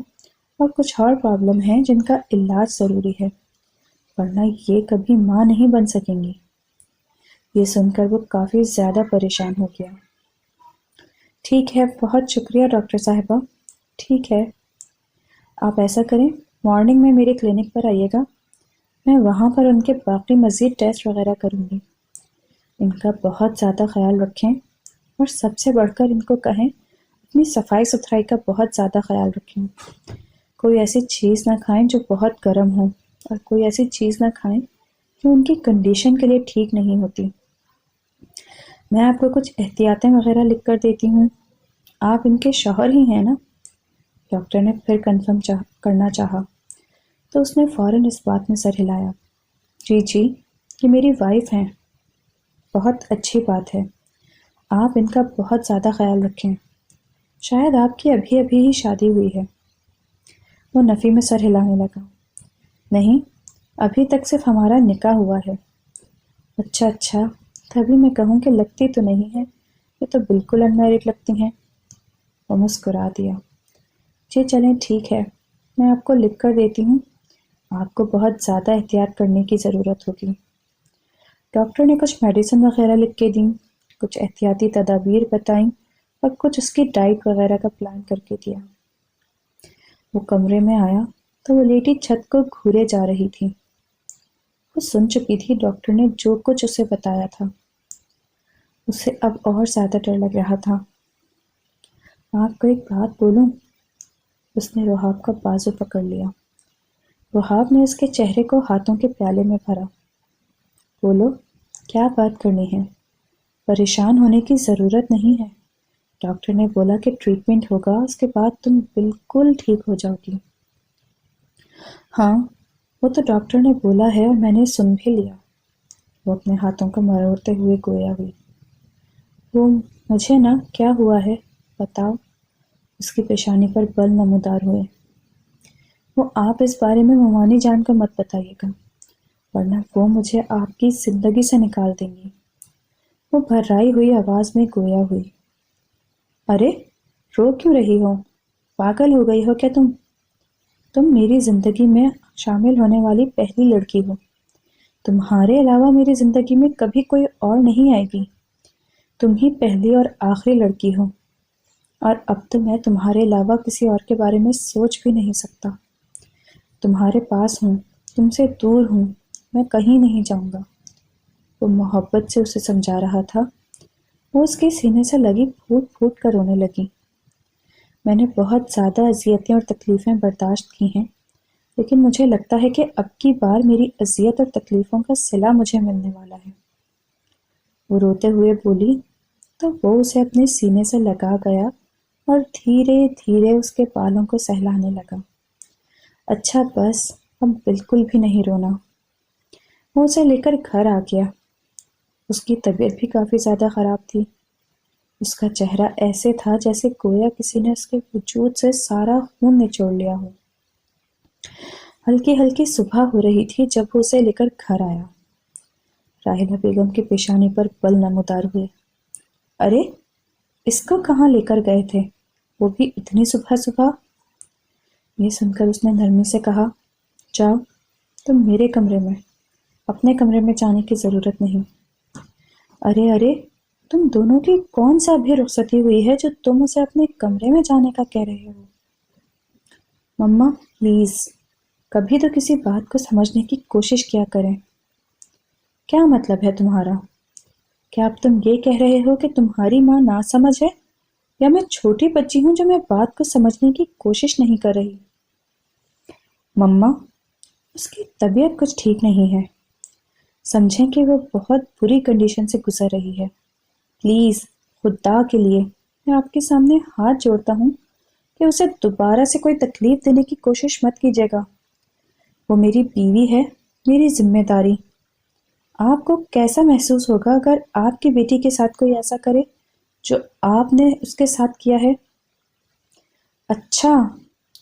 اور کچھ اور پرابلم ہیں جن کا علاج ضروری ہے، ورنہ یہ کبھی ماں نہیں بن سکیں گی۔ یہ سن کر وہ کافی زیادہ پریشان ہو گیا۔ ٹھیک ہے، بہت شکریہ ڈاکٹر صاحبہ۔ ٹھیک ہے، آپ ایسا کریں، مارننگ میں میرے کلینک پر آئیے گا، میں وہاں پر ان کے باقی مزید ٹیسٹ وغیرہ کروں گی۔ ان کا بہت زیادہ خیال رکھیں اور سب سے بڑھ کر ان کو کہیں اپنی صفائی ستھرائی کا بہت زیادہ خیال رکھیں۔ کوئی ایسی چیز نہ کھائیں جو بہت گرم ہو، اور کوئی ایسی چیز نہ کھائیں جو ان کی کنڈیشن کے لیے ٹھیک نہیں ہوتی۔ میں آپ کو کچھ احتیاطیں وغیرہ لکھ کر دیتی ہوں۔ آپ ان کے شوہر ہی ہیں نا؟ ڈاکٹر نے پھر کنفرم کرنا چاہا تو اس نے فوراً اس بات میں سر ہلایا۔ جی جی، یہ میری وائف ہیں۔ بہت اچھی بات ہے، آپ ان کا بہت زیادہ خیال رکھیں۔ شاید آپ کی ابھی ابھی ہی شادی ہوئی ہے۔ وہ نفی میں سر ہلانے لگا۔ نہیں، ابھی تک صرف ہمارا نکاح ہوا ہے۔ اچھا اچھا، تبھی میں کہوں کہ لگتی تو نہیں ہے، یہ تو بالکل ان میرڈ لگتی ہیں۔ وہ مسکرا دیا۔ جی چلیں ٹھیک ہے، میں آپ کو لکھ کر دیتی ہوں، آپ کو بہت زیادہ احتیاط کرنے کی ضرورت ہوگی۔ ڈاکٹر نے کچھ میڈیسن وغیرہ لکھ کے دیں، کچھ احتیاطی تدابیر بتائیں اور کچھ اس کی ڈائٹ وغیرہ کا پلان کر کے دیا۔ وہ کمرے میں آیا تو وہ لیٹی چھت کو گھورے جا رہی تھی۔ وہ سن چکی تھی ڈاکٹر نے جو کچھ اسے بتایا تھا۔ اسے اب اور زیادہ ڈر لگ رہا تھا۔ آپ کو ایک بات بولوں؟ اس نے وہاب کا بازو پکڑ لیا۔ وہاب نے اس کے چہرے کو ہاتھوں کے پیالے میں بھرا۔ بولو، کیا بات کرنی ہے؟ پریشان ہونے کی ضرورت نہیں ہے، ڈاکٹر نے بولا کہ ٹریٹمنٹ ہوگا، اس کے بعد تم بالکل ٹھیک ہو جاؤ گی۔ ہاں، وہ تو ڈاکٹر نے بولا ہے اور میں نے سن بھی لیا۔ وہ اپنے ہاتھوں کو مروڑتے ہوئے گویا ہوئی۔ وہ مجھے نا کیا ہوا ہے بتاؤ؟ اس کی پیشانی پر بل نمودار ہوئے۔ وہ آپ اس بارے میں ممانی جان کو مت بتائیے گا، ورنہ وہ مجھے آپ کی زندگی سے نکال دیں گی۔ وہ بھررائی ہوئی آواز میں گویا ہوئی۔ ارے رو کیوں رہی ہو؟ پاگل ہو گئی ہو کیا تم؟ تم میری زندگی میں شامل ہونے والی پہلی لڑکی ہو۔ تمہارے علاوہ میری زندگی میں کبھی کوئی اور نہیں آئے گی۔ تم ہی پہلی اور آخری لڑکی ہو، اور اب تو میں تمہارے علاوہ کسی اور کے بارے میں سوچ بھی نہیں سکتا۔ تمہارے پاس ہوں، تم سے دور ہوں، میں کہیں نہیں جاؤں گا۔ وہ محبت سے اسے سمجھا رہا تھا۔ وہ اس کے سینے سے لگی پھوٹ پھوٹ کر رونے لگی۔ میں نے بہت زیادہ اذیتیں اور تکلیفیں برداشت کی ہیں، لیکن مجھے لگتا ہے کہ اب کی بار میری اذیت اور تکلیفوں کا صلہ مجھے ملنے والا ہے۔ وہ روتے ہوئے بولی تو وہ اسے اپنے سینے سے لگا گیا اور دھیرے دھیرے اس کے بالوں کو سہلانے لگا۔ اچھا بس، اب بالکل بھی نہیں رونا۔ وہ اسے لے کر گھر آ گیا۔ اس کی طبیعت بھی کافی زیادہ خراب تھی۔ اس کا چہرہ ایسے تھا جیسے گویا کسی نے اس کے وجود سے سارا خون نچوڑ لیا ہو۔ ہلکی ہلکی صبح ہو رہی تھی جب وہ اسے لے کر گھر آیا۔ راحیلہ بیگم کی پیشانی پر بل نمودار ہوئے۔ ارے، اس کو کہاں لے کر گئے تھے، وہ بھی اتنی صبح صبح؟ یہ سن کر اس نے نرمی سے کہا، جاؤ تم میرے کمرے میں، اپنے کمرے میں جانے کی ضرورت نہیں۔ ارے ارے، تم دونوں کی کون سا بھی رخصتی ہوئی ہے جو تم اسے اپنے کمرے میں جانے کا کہہ رہے ہو؟ مما پلیز، کبھی تو کسی بات کو سمجھنے کی کوشش کیا کریں۔ کیا مطلب ہے تمہارا؟ کیا اب تم یہ کہہ رہے ہو کہ تمہاری ماں ناسمجھ ہے، یا میں چھوٹی بچی ہوں جو میں بات کو سمجھنے کی کوشش نہیں کر رہی؟ مما، اس کی طبیعت کچھ ٹھیک نہیں ہے، سمجھیں کہ وہ بہت بری کنڈیشن سے گزر رہی ہے۔ پلیز، خدا کے لیے میں آپ کے سامنے ہاتھ جوڑتا ہوں کہ اسے دوبارہ سے کوئی تکلیف دینے کی کوشش مت کیجیے گا۔ وہ میری بیوی ہے، میری ذمہ داری۔ آپ کو کیسا محسوس ہوگا اگر آپ کی بیٹی کے ساتھ کوئی ایسا کرے جو آپ نے اس کے ساتھ کیا ہے؟ اچھا،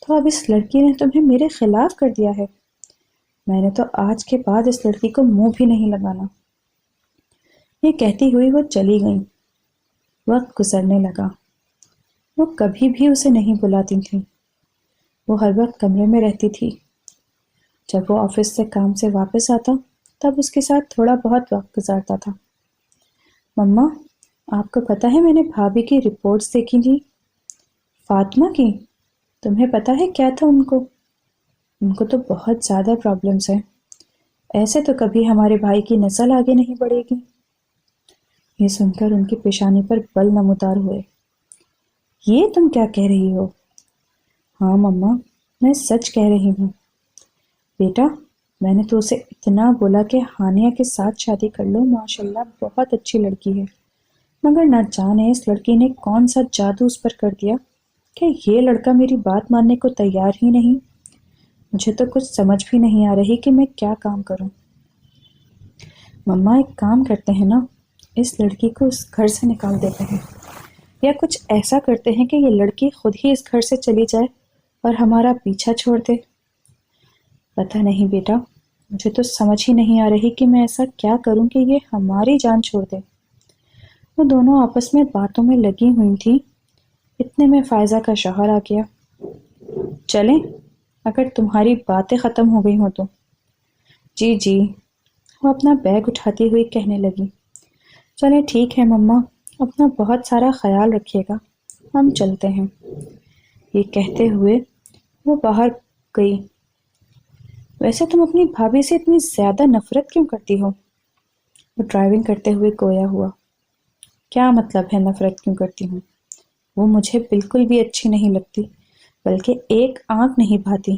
تو اب اس لڑکی نے تمہیں میرے خلاف کر دیا ہے۔ میں نے تو آج کے بعد اس لڑکی کو منہ بھی نہیں لگانا۔ یہ کہتی ہوئی وہ چلی گئیں۔ وقت گزرنے لگا۔ وہ کبھی بھی اسے نہیں بلاتی تھیں۔ وہ ہر وقت کمرے میں رہتی تھی۔ جب وہ آفس سے کام سے واپس آتا تب اس کے ساتھ تھوڑا بہت وقت گزارتا تھا۔ مما، آپ کو پتہ ہے میں نے بھابھی کی رپورٹس دیکھی تھی، فاطمہ کی۔ تمہیں پتہ ہے کیا تھا ان کو تو بہت زیادہ پرابلمس ہیں۔ ایسے تو کبھی ہمارے بھائی کی نسل آگے نہیں بڑھے گی۔ یہ سن کر ان کی پیشانی پر بل نمودار ہوئے۔ یہ تم کیا کہہ رہی ہو؟ ہاں مما، میں سچ کہہ رہی ہوں۔ بیٹا، میں نے تو اسے اتنا بولا کہ ہانیہ کے ساتھ شادی کر لو، ماشاءاللہ بہت اچھی لڑکی ہے، مگر نہ جانے اس لڑکی نے کون سا جادو اس پر کر دیا کہ یہ لڑکا میری بات ماننے کو تیار ہی نہیں۔ مجھے تو کچھ سمجھ بھی نہیں آ رہی کہ میں کیا کام کروں۔ مما، ایک کام کرتے ہیں نا، اس لڑکی کو اس گھر سے نکال دیتے ہیں، یا کچھ ایسا کرتے ہیں کہ یہ لڑکی خود ہی اس گھر سے چلی جائے اور ہمارا پیچھا چھوڑ دے۔ پتہ نہیں بیٹا، مجھے تو سمجھ ہی نہیں آ رہی کہ میں ایسا کیا کروں کہ یہ ہماری جان چھوڑ دے۔ وہ دونوں آپس میں باتوں میں لگی ہوئی تھی، اتنے میں فائزہ کا شوہر آ گیا۔ چلیں، اگر تمہاری باتیں ختم ہو گئی ہوں تو۔ جی جی، وہ اپنا بیگ اٹھاتی ہوئی کہنے لگی۔ چلیں ٹھیک ہے مما، اپنا بہت سارا خیال رکھیے گا، ہم چلتے ہیں۔ یہ کہتے ہوئے وہ باہر گئی۔ ویسے تم اپنی بھابھی سے اتنی زیادہ نفرت کیوں کرتی ہو؟ وہ ڈرائیونگ کرتے ہوئے گویا ہوا۔ کیا مطلب ہے نفرت کیوں کرتی ہوں؟ وہ مجھے بالکل بھی اچھی نہیں لگتی، بلکہ ایک آنکھ نہیں بھاتی۔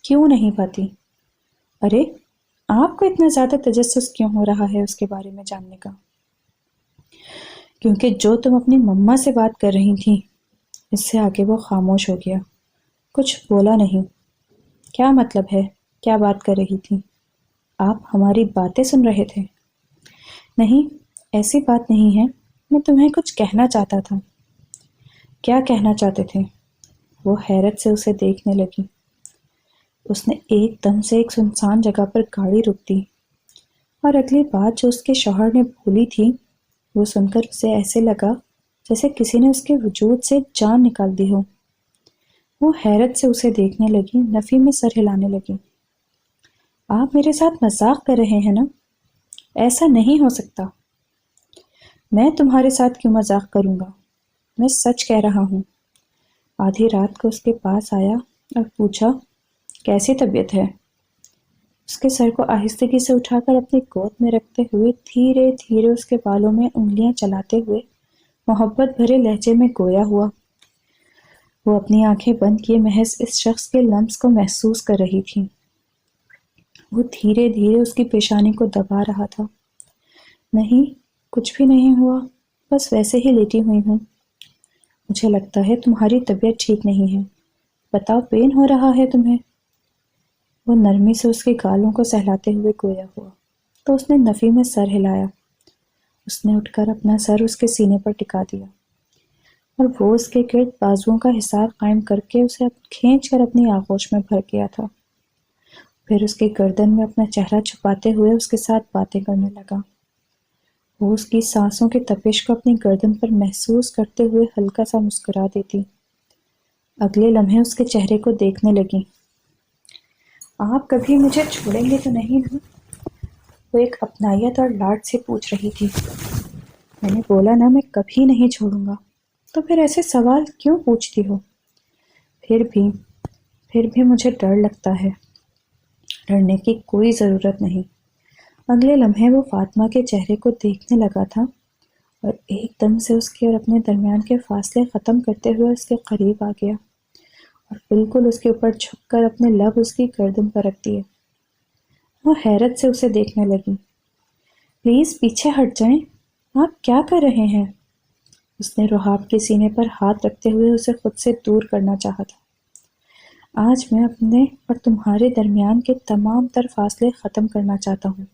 کیوں نہیں بھاتی؟ ارے، آپ کو اتنا زیادہ تجسس کیوں ہو رہا ہے اس کے بارے میں جاننے کا؟ کیونکہ جو تم اپنی مما سے بات کر رہی تھی، اس سے آگے وہ خاموش ہو گیا، کچھ بولا نہیں۔ کیا مطلب ہے؟ کیا بات کر رہی تھی؟ آپ ہماری باتیں سن رہے تھے؟ نہیں، ایسی بات نہیں ہے، میں تمہیں کچھ کہنا چاہتا تھا۔ کیا کہنا چاہتے تھے؟ وہ حیرت سے اسے دیکھنے لگی۔ اس نے ایک دم سے ایک سنسان جگہ پر گاڑی روک دی، اور اگلی بات جو اس کے شوہر نے بولی تھی وہ سن کر اسے ایسے لگا جیسے کسی نے اس کے وجود سے جان نکال دی ہو۔ وہ حیرت سے اسے دیکھنے لگی، نفی میں سر ہلانے لگی۔ آپ میرے ساتھ مذاق کر رہے ہیں نا؟ ایسا نہیں ہو سکتا۔ میں تمہارے ساتھ کیوں مذاق کروں گا؟ میں سچ کہہ رہا ہوں۔ آدھی رات کو اس کے پاس آیا اور پوچھا، کیسی طبیعت ہے؟ اس کے سر کو آہستگی سے اٹھا کر اپنی گود میں رکھتے ہوئے دھیرے دھیرے اس کے بالوں میں انگلیاں چلاتے ہوئے محبت بھرے لہجے میں گویا ہوا۔ وہ اپنی آنکھیں بند کیے محض اس شخص کے لمس کو محسوس کر رہی تھی۔ وہ دھیرے دھیرے اس کی پیشانی کو دبا رہا تھا۔ نہیں، کچھ بھی نہیں ہوا، بس ویسے ہی لیٹی ہوئی ہوں۔ مجھے لگتا ہے تمہاری طبیعت ٹھیک نہیں ہے، بتاؤ پین ہو رہا ہے تمہیں؟ وہ نرمی سے اس کے گالوں کو سہلاتے ہوئے گویا ہوا تو اس نے نفی میں سر ہلایا۔ اس نے اٹھ کر اپنا سر اس کے سینے پر ٹکا دیا اور وہ اس کے گرد بازوؤں کا حصار قائم کر کے اسے کھینچ کر اپنی آغوش میں بھر گیا تھا۔ پھر اس کے گردن میں اپنا چہرہ چھپاتے ہوئے اس کے ساتھ باتیں کرنے لگا۔ وہ اس کی سانسوں کی تپش کو اپنی گردن پر محسوس کرتے ہوئے ہلکا سا مسکرا دیتی۔ اگلے لمحے اس کے چہرے کو دیکھنے لگی۔ آپ کبھی مجھے چھوڑیں گے تو نہیں نا؟ وہ ایک اپنائیت اور لاڈ سے پوچھ رہی تھی۔ میں نے بولا نا، میں کبھی نہیں چھوڑوں گا، تو پھر ایسے سوال کیوں پوچھتی ہو؟ پھر بھی مجھے ڈر لگتا ہے۔ ڈرنے کی کوئی ضرورت نہیں۔ اگلے لمحے وہ فاطمہ کے چہرے کو دیکھنے لگا تھا اور ایک دم سے اس کے اور اپنے درمیان کے فاصلے ختم کرتے ہوئے اس کے قریب آ گیا اور بالکل اس کے اوپر جھک کر اپنے لب اس کی گردن پر رکھ دیے۔ وہ حیرت سے اسے دیکھنے لگی۔ پلیز پیچھے ہٹ جائیں، آپ کیا کر رہے ہیں؟ اس نے رحاب کے سینے پر ہاتھ رکھتے ہوئے اسے خود سے دور کرنا چاہا تھا۔ آج میں اپنے اور تمہارے درمیان کے تمام تر فاصلے ختم کرنا چاہتا ہوں۔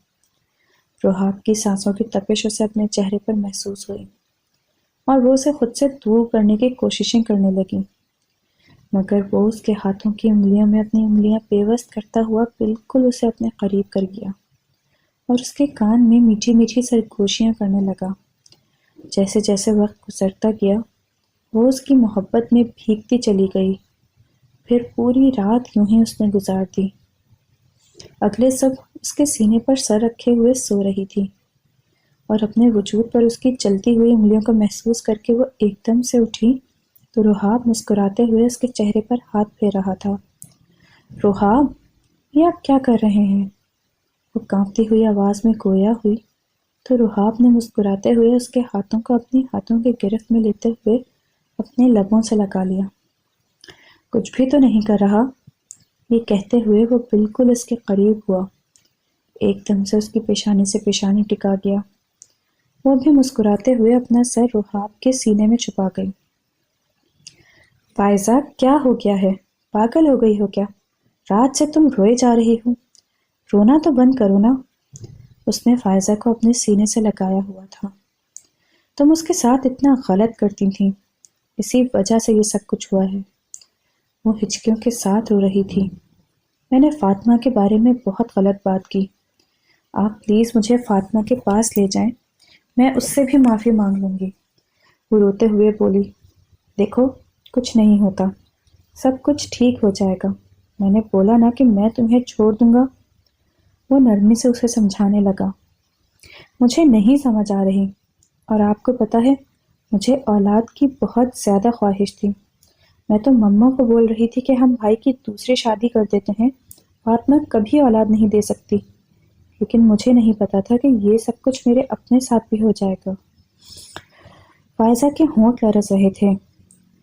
رحاب کی سانسوں کی تپش اسے اپنے چہرے پر محسوس ہوئی اور وہ اسے خود سے دور کرنے کی کوششیں کرنے لگی، مگر وہ اس کے ہاتھوں کی انگلیوں میں اپنی انگلیاں پیوست کرتا ہوا بالکل اسے اپنے قریب کر گیا اور اس کے کان میں میٹھی میٹھی سرگوشیاں کرنے لگا۔ جیسے جیسے وقت گزرتا گیا وہ اس کی محبت میں بھیگتی چلی گئی. پھر پوری رات یوں ہی اس نے گزار دی. اگلے سب اس کے سینے پر سر رکھے ہوئے سو رہی تھی اور اپنے وجود پر اس کی چلتی ہوئی انگلیوں کو محسوس کر کے وہ ایک دم سے اٹھی تو رحاب مسکراتے ہوئے اس کے چہرے پر ہاتھ پھیر رہا تھا. رحاب، یہ آپ کیا کر رہے ہیں؟ وہ کانپتی ہوئی آواز میں گویا ہوئی تو رحاب نے مسکراتے ہوئے اس کے ہاتھوں کو اپنی ہاتھوں کے گرفت میں لیتے ہوئے اپنے لبوں سے لگا لیا. کچھ بھی تو نہیں کر رہا. یہ کہتے ہوئے وہ بالکل اس کے قریب ہوا. ایک دم سے اس کی پیشانی سے پیشانی ٹکا گیا. وہ بھی مسکراتے ہوئے اپنا سر رحاب کے سینے میں چھپا گئی. فائزہ، کیا ہو گیا ہے؟ پاگل ہو گئی ہو کیا؟ رات سے تم روئے جا رہی ہو. رونا تو بند کرو نا. اس نے فائزہ کو اپنے سینے سے لگایا ہوا تھا. تم اس کے ساتھ اتنا غلط کرتی تھیں، اسی وجہ سے یہ سب کچھ ہوا ہے. وہ ہچکیوں کے ساتھ رو رہی تھی. میں نے فاطمہ کے بارے میں بہت غلط بات کی. آپ پلیز مجھے فاطمہ کے پاس لے جائیں، میں اس سے بھی معافی مانگ لوں گی. وہ روتے ہوئے بولی، دیکھو کچھ نہیں ہوتا، سب کچھ ٹھیک ہو جائے گا. میں نے بولا نا کہ میں تمہیں چھوڑ دوں گا. وہ نرمی سے اسے سمجھانے لگا. مجھے نہیں سمجھ آ رہی، اور آپ کو پتہ ہے مجھے اولاد کی بہت زیادہ خواہش تھی. میں تو مما کو بول رہی تھی کہ ہم بھائی کی دوسری شادی کر دیتے ہیں، فاطمہ کبھی اولاد نہیں دے سکتی. لیکن مجھے نہیں پتا تھا کہ یہ سب کچھ میرے اپنے ساتھ بھی ہو جائے گا. فائزہ کے ہونٹ لرز رہے تھے.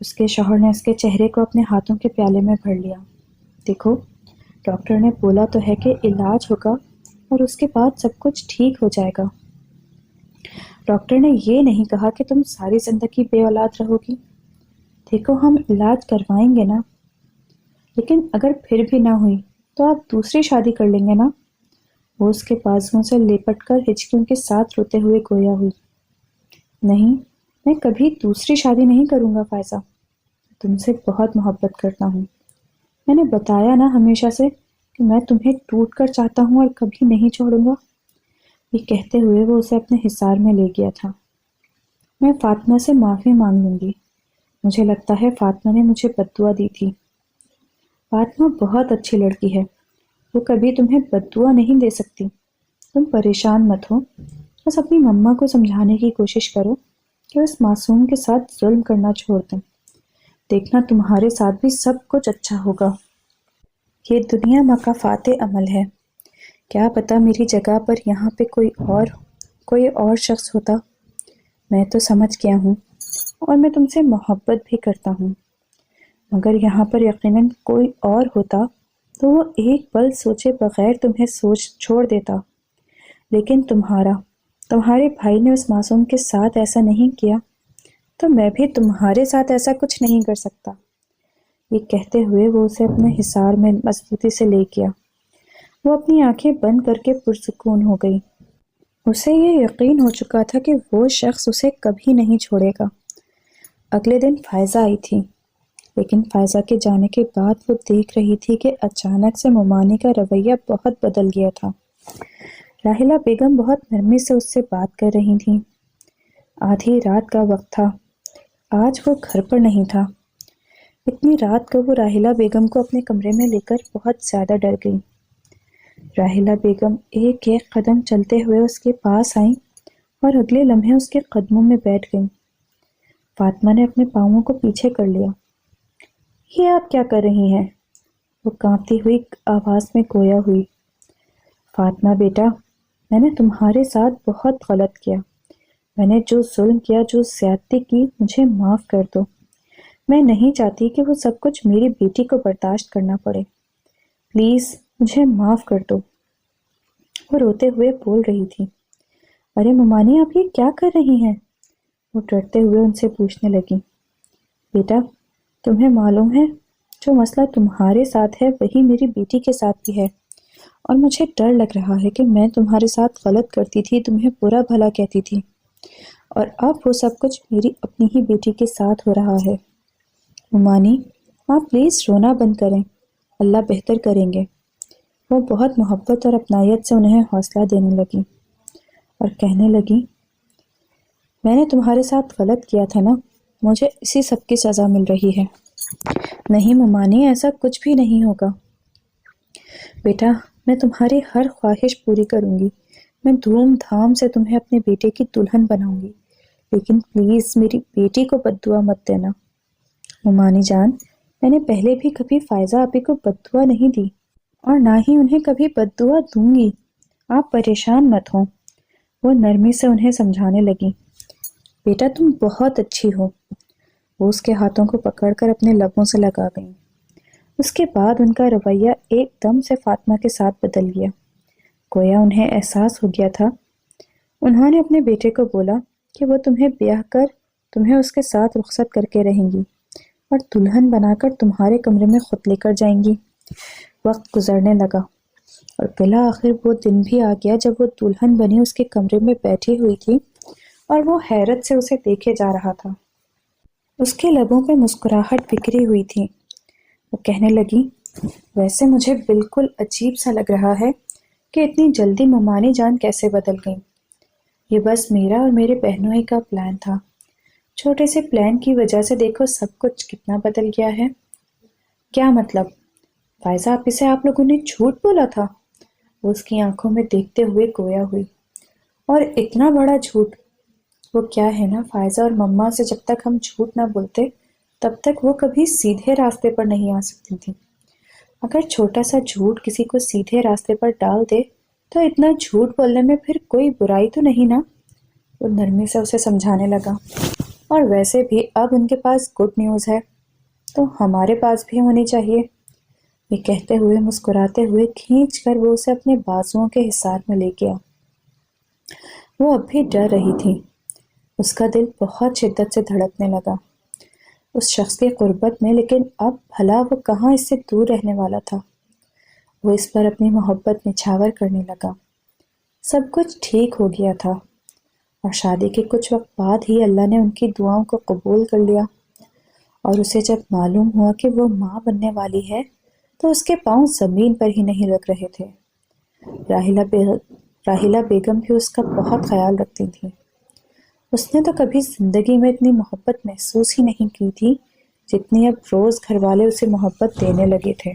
اس کے شوہر نے اس کے چہرے کو اپنے ہاتھوں کے پیالے میں بھر لیا. دیکھو، ڈاکٹر نے بولا تو ہے کہ علاج ہوگا اور اس کے بعد سب کچھ ٹھیک ہو جائے گا. ڈاکٹر نے یہ نہیں کہا کہ تم ساری زندگی بے اولاد رہو گی. دیکھو، ہم علاج کروائیں گے نا. لیکن اگر پھر بھی نہ ہوئی تو آپ دوسری شادی کر لیں گے نا. وہ اس کے بازوؤں سے لپٹ کر ہچکیوں کے ساتھ روتے ہوئے گویا ہوئی. نہیں، میں کبھی دوسری شادی نہیں کروں گا فائزہ. تم سے بہت محبت کرتا ہوں. میں نے بتایا نا ہمیشہ سے کہ میں تمہیں ٹوٹ کر چاہتا ہوں اور کبھی نہیں چھوڑوں گا. یہ کہتے ہوئے وہ اسے اپنے حصار میں لے گیا تھا. میں فاطمہ سے معافی مانگ لوں گی. مجھے لگتا ہے فاطمہ نے مجھے بد دعا دی تھی. فاطمہ بہت اچھی لڑکی ہے، وہ کبھی تمہیں بد دعا نہیں دے سکتی. تم پریشان مت ہو، بس اپنی مما کو سمجھانے کی کوشش کرو کہ اس معصوم کے ساتھ ظلم کرنا چھوڑ دیں. دیکھنا تمہارے ساتھ بھی سب کچھ اچھا ہوگا. یہ دنیا مکافات عمل ہے. کیا پتہ میری جگہ پر یہاں پہ کوئی اور شخص ہوتا. میں تو سمجھ گیا ہوں اور میں تم سے محبت بھی کرتا ہوں، مگر یہاں پر یقیناً کوئی اور ہوتا تو وہ ایک پل سوچے بغیر تمہیں چھوڑ دیتا. لیکن تمہارے بھائی نے اس معصوم کے ساتھ ایسا نہیں کیا، تو میں بھی تمہارے ساتھ ایسا کچھ نہیں کر سکتا. یہ کہتے ہوئے وہ اسے اپنے حصار میں مضبوطی سے لے گیا. وہ اپنی آنکھیں بند کر کے پرسکون ہو گئی. اسے یہ یقین ہو چکا تھا کہ وہ شخص اسے کبھی نہیں چھوڑے گا. اگلے دن فائزہ آئی تھی، لیکن فائزہ کے جانے کے بعد وہ دیکھ رہی تھی کہ اچانک سے ممانی کا رویہ بہت بدل گیا تھا. راحلہ بیگم بہت نرمی سے اس سے بات کر رہی تھیں. آدھی رات کا وقت تھا. آج وہ گھر پر نہیں تھا. اتنی رات کو وہ راحلہ بیگم کو اپنے کمرے میں لے کر بہت زیادہ ڈر گئی. راحلہ بیگم ایک ایک قدم چلتے ہوئے اس کے پاس آئیں اور اگلے لمحے اس کے قدموں میں بیٹھ گئیں. فاطمہ نے اپنے پاؤں کو پیچھے کر لیا. یہ آپ کیا کر رہی ہیں؟ وہ کانپتی ہوئی آواز میں گویا ہوئی. فاطمہ بیٹا، میں نے تمہارے ساتھ بہت غلط کیا. میں نے جو ظلم کیا، جو زیادتی کی، مجھے معاف کر دو. میں نہیں چاہتی کہ وہ سب کچھ میری بیٹی کو برداشت کرنا پڑے. پلیز مجھے معاف کر دو. وہ روتے ہوئے بول رہی تھی. ارے ممانی، آپ یہ کیا کر رہی ہیں؟ وہ ڈرتے ہوئے ان سے پوچھنے لگی. بیٹا، تمہیں معلوم ہے جو مسئلہ تمہارے ساتھ ہے وہی میری بیٹی کے ساتھ بھی ہے، اور مجھے ڈر لگ رہا ہے کہ میں تمہارے ساتھ غلط کرتی تھی، تمہیں برا بھلا کہتی تھی، اور اب وہ سب کچھ میری اپنی ہی بیٹی کے ساتھ ہو رہا ہے. ممانی، آپ پلیز رونا بند کریں، اللہ بہتر کریں گے. وہ بہت محبت اور اپنائیت سے انہیں حوصلہ دینے لگی اور کہنے لگی. میں نے تمہارے ساتھ غلط کیا تھا نا، مجھے اسی سب کی سزا مل رہی ہے۔ نہیں ممانی، ایسا کچھ بھی نہیں ہوگا بیٹا، میں تمہاری ہر خواہش پوری کروں گی، میں دھوم دھام سے تمہیں اپنے بیٹے کی دلہن بناؤں گی، لیکن پلیز میری بیٹی کو بد دعا مت دینا۔ ممانی جان، میں نے پہلے بھی کبھی فائزہ آپی کو بد دعا نہیں دی اور نہ ہی انہیں کبھی بد دعا دوں گی، آپ پریشان مت ہوں۔ وہ نرمی سے انہیں سمجھانے لگی، بیٹا تم بہت اچھی ہو۔ وہ اس کے ہاتھوں کو پکڑ کر اپنے لبوں سے لگا گئیں۔ اس کے بعد ان کا رویہ ایک دم سے فاطمہ کے ساتھ بدل گیا، گویا انہیں احساس ہو گیا تھا۔ انہوں نے اپنے بیٹے کو بولا کہ وہ تمہیں بیاہ کر تمہیں اس کے ساتھ رخصت کر کے رہیں گی اور دلہن بنا کر تمہارے کمرے میں خود لے کر جائیں گی۔ وقت گزرنے لگا اور بالآخر وہ دن بھی آ گیا جب وہ دلہن بنی اس کے کمرے میں بیٹھی ہوئی تھی اور وہ حیرت سے اسے دیکھے جا رہا تھا۔ اس کے لبوں پہ مسکراہٹ بکھری ہوئی تھی۔ وہ کہنے لگی، ویسے مجھے بالکل عجیب سا لگ رہا ہے کہ اتنی جلدی ممانی جان کیسے بدل گئیں۔ یہ بس میرا اور میرے بہنوں ہی کا پلان تھا، چھوٹے سے پلان کی وجہ سے دیکھو سب کچھ کتنا بدل گیا ہے۔ کیا مطلب؟ فائزہ آپی سے آپ لوگوں نے جھوٹ بولا تھا؟ وہ اس کی آنکھوں میں دیکھتے ہوئے گویا ہوئی، اور اتنا بڑا جھوٹ؟ وہ کیا ہے نا، فائزہ اور مما سے جب تک ہم جھوٹ نہ بولتے تب تک وہ کبھی سیدھے راستے پر نہیں آ سکتی تھی۔ اگر چھوٹا سا جھوٹ کسی کو سیدھے راستے پر ڈال دے تو اتنا جھوٹ بولنے میں پھر کوئی برائی تو نہیں نا۔ وہ نرمی سے اسے سمجھانے لگا، اور ویسے بھی اب ان کے پاس گڈ نیوز ہے تو ہمارے پاس بھی ہونی چاہیے۔ یہ کہتے ہوئے مسکراتے ہوئے کھینچ کر وہ اسے اپنے بازوؤں کے حصار میں لے گیا۔ وہ اب بھی ڈر رہی تھی، اس کا دل بہت شدت سے دھڑکنے لگا اس شخص کی قربت میں، لیکن اب بھلا وہ کہاں اس سے دور رہنے والا تھا۔ وہ اس پر اپنی محبت نچھاور کرنے لگا۔ سب کچھ ٹھیک ہو گیا تھا اور شادی کے کچھ وقت بعد ہی اللہ نے ان کی دعاؤں کو قبول کر لیا، اور اسے جب معلوم ہوا کہ وہ ماں بننے والی ہے تو اس کے پاؤں زمین پر ہی نہیں لگ رہے تھے۔ راحیلہ بیگم بھی اس کا بہت خیال رکھتی تھی۔ اس نے تو کبھی زندگی میں اتنی محبت محسوس ہی نہیں کی تھی جتنی اب روز گھر والے اسے محبت دینے لگے تھے۔